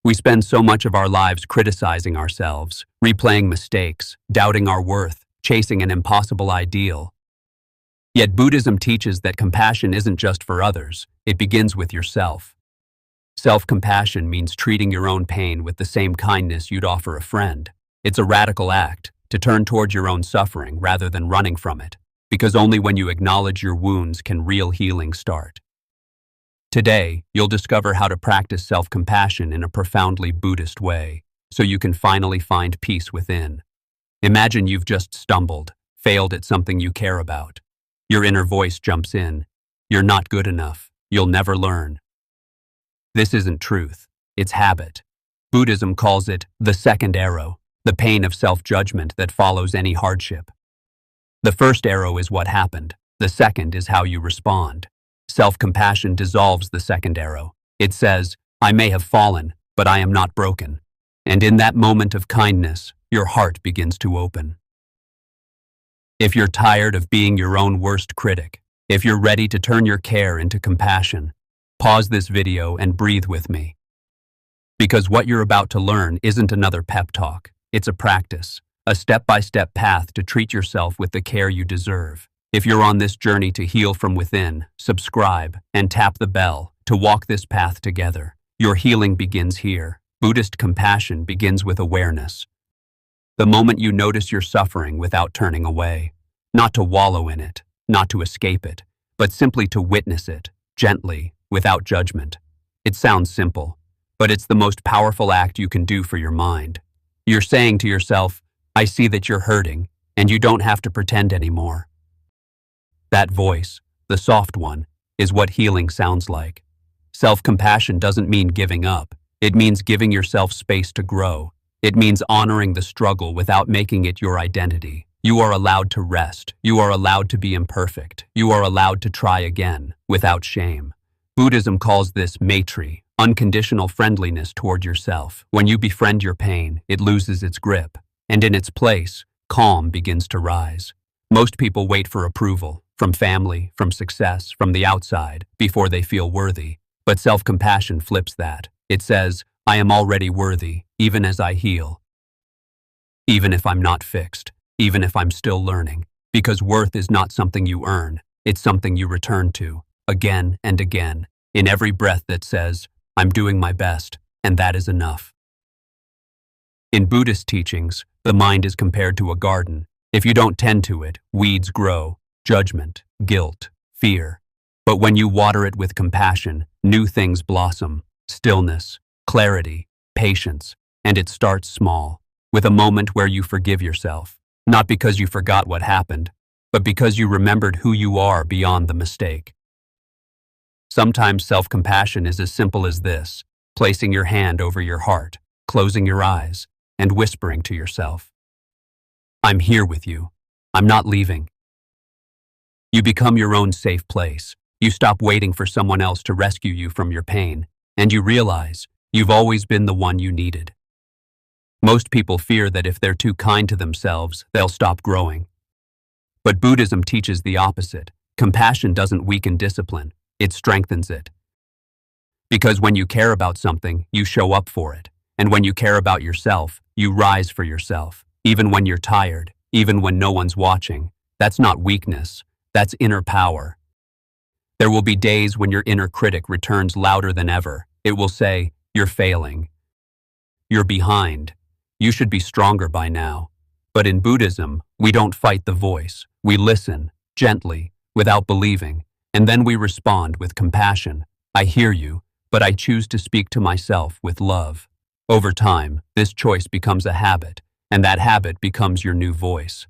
We spend so much of our lives criticizing ourselves, replaying mistakes, doubting our worth, chasing an impossible ideal. Yet Buddhism teaches that compassion isn't just for others, it begins with yourself. Self-compassion means treating your own pain with the same kindness you'd offer a friend. It's a radical act, to turn towards your own suffering rather than running from it, because only when you acknowledge your wounds can real healing start. Today, you'll discover how to practice self-compassion in a profoundly Buddhist way, so you can finally find peace within. Imagine you've just stumbled, failed at something you care about. Your inner voice jumps in. You're not good enough. You'll never learn. This isn't truth. It's habit. Buddhism calls it the second arrow, the pain of self-judgment that follows any hardship. The first arrow is what happened. The second is how you respond. Self-compassion dissolves the second arrow. It says, I may have fallen, but I am not broken. And in that moment of kindness, your heart begins to open. If you're tired of being your own worst critic, if you're ready to turn your care into compassion, pause this video and breathe with me. Because what you're about to learn isn't another pep talk. It's a practice, a step-by-step path to treat yourself with the care you deserve. If you're on this journey to heal from within, subscribe and tap the bell to walk this path together. Your healing begins here. Buddhist compassion begins with awareness. The moment you notice your suffering without turning away, not to wallow in it, not to escape it, but simply to witness it, gently, without judgment. It sounds simple, but it's the most powerful act you can do for your mind. You're saying to yourself, I see that you're hurting, and you don't have to pretend anymore. That voice, the soft one, is what healing sounds like. Self-compassion doesn't mean giving up. It means giving yourself space to grow. It means honoring the struggle without making it your identity. You are allowed to rest. You are allowed to be imperfect. You are allowed to try again, without shame. Buddhism calls this maitri, unconditional friendliness toward yourself. When you befriend your pain, it loses its grip, and in its place, calm begins to rise. Most people wait for approval, from family, from success, from the outside, before they feel worthy. But self-compassion flips that. It says, I am already worthy, even as I heal. Even if I'm not fixed, even if I'm still learning. Because worth is not something you earn, it's something you return to, again and again, in every breath that says, I'm doing my best, and that is enough. In Buddhist teachings, the mind is compared to a garden. If you don't tend to it, weeds grow. Judgment, guilt, fear. But when you water it with compassion, new things blossom, stillness, clarity, patience, and it starts small, with a moment where you forgive yourself, not because you forgot what happened, but because you remembered who you are beyond the mistake. Sometimes self-compassion is as simple as this, placing your hand over your heart, closing your eyes, and whispering to yourself, I'm here with you. I'm not leaving. You become your own safe place. You stop waiting for someone else to rescue you from your pain, and you realize you've always been the one you needed. Most people fear that if they're too kind to themselves, they'll stop growing. But Buddhism teaches the opposite. Compassion doesn't weaken discipline, it strengthens it. Because when you care about something, you show up for it. And when you care about yourself, you rise for yourself. Even when you're tired, even when no one's watching. That's not weakness. That's inner power. There will be days when your inner critic returns louder than ever. It will say, you're failing. You're behind. You should be stronger by now. But in Buddhism, we don't fight the voice. We listen, gently, without believing, and then we respond with compassion. I hear you, but I choose to speak to myself with love. Over time, this choice becomes a habit, and that habit becomes your new voice.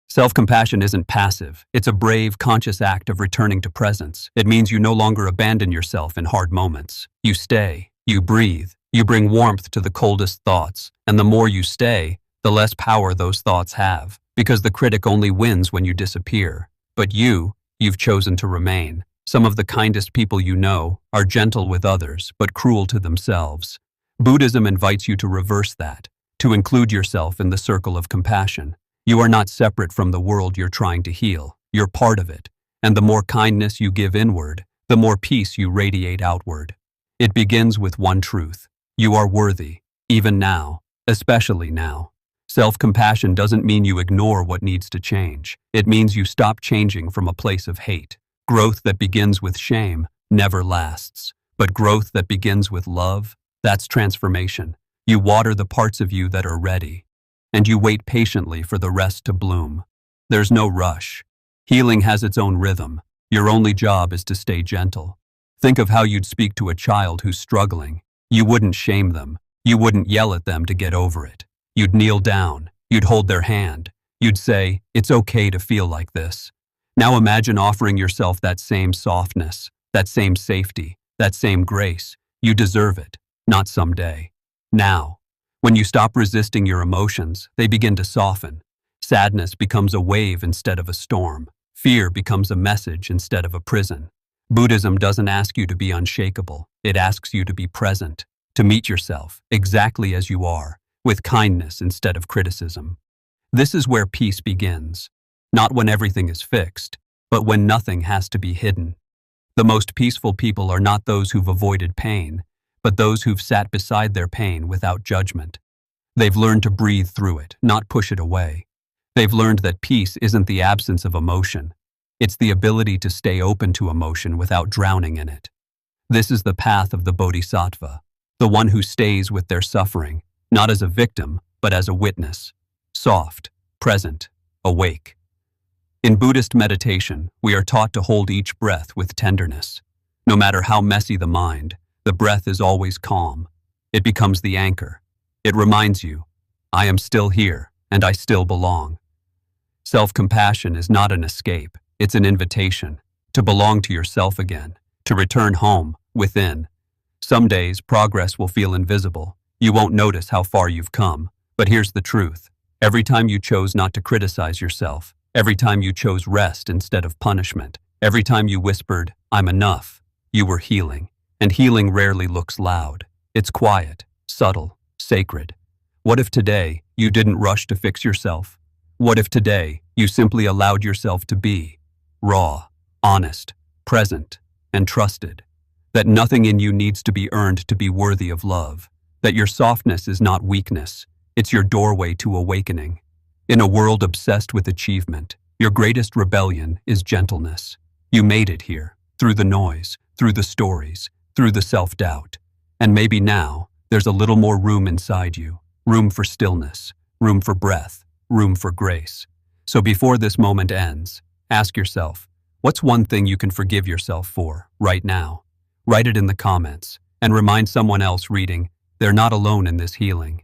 Self-compassion isn't passive. It's a brave, conscious act of returning to presence. It means you no longer abandon yourself in hard moments. You stay, you breathe, you bring warmth to the coldest thoughts, and the more you stay, the less power those thoughts have, because the critic only wins when you disappear. But you've chosen to remain. Some of the kindest people you know are gentle with others, but cruel to themselves. Buddhism invites you to reverse that, to include yourself in the circle of compassion. You are not separate from the world you're trying to heal. You're part of it. And the more kindness you give inward, the more peace you radiate outward. It begins with one truth. You are worthy, even now, especially now. Self-compassion doesn't mean you ignore what needs to change. It means you stop changing from a place of hate. Growth that begins with shame never lasts. But growth that begins with love, that's transformation. You water the parts of you that are ready, and you wait patiently for the rest to bloom. There's no rush. Healing has its own rhythm. Your only job is to stay gentle. Think of how you'd speak to a child who's struggling. You wouldn't shame them. You wouldn't yell at them to get over it. You'd kneel down. You'd hold their hand. You'd say, "It's okay to feel like this." Now imagine offering yourself that same softness, that same safety, that same grace. You deserve it, not someday. Now, when you stop resisting your emotions, they begin to soften. Sadness becomes a wave instead of a storm. Fear becomes a message instead of a prison. Buddhism doesn't ask you to be unshakable. It asks you to be present, to meet yourself exactly as you are, with kindness instead of criticism. This is where peace begins, not when everything is fixed, but when nothing has to be hidden. The most peaceful people are not those who've avoided pain, but those who've sat beside their pain without judgment. They've learned to breathe through it, not push it away. They've learned that peace isn't the absence of emotion. It's the ability to stay open to emotion without drowning in it. This is the path of the bodhisattva, the one who stays with their suffering, not as a victim, but as a witness, soft, present, awake. In Buddhist meditation, we are taught to hold each breath with tenderness. No matter how messy the mind, the breath is always calm. It becomes the anchor. It reminds you, I am still here, and I still belong. Self-compassion is not an escape. It's an invitation to belong to yourself again, to return home, within. Some days, progress will feel invisible. You won't notice how far you've come. But here's the truth. Every time you chose not to criticize yourself, every time you chose rest instead of punishment, every time you whispered, "I'm enough," you were healing. And healing rarely looks loud. It's quiet, subtle, sacred. What if today you didn't rush to fix yourself? What if today you simply allowed yourself to be raw, honest, present, and trusted? That nothing in you needs to be earned to be worthy of love. That your softness is not weakness. It's your doorway to awakening. In a world obsessed with achievement, your greatest rebellion is gentleness. You made it here, through the noise, through the stories, through the self-doubt. And maybe now, there's a little more room inside you. Room for stillness, room for breath, room for grace. So before this moment ends, ask yourself, what's one thing you can forgive yourself for right now? Write it in the comments and remind someone else reading, they're not alone in this healing.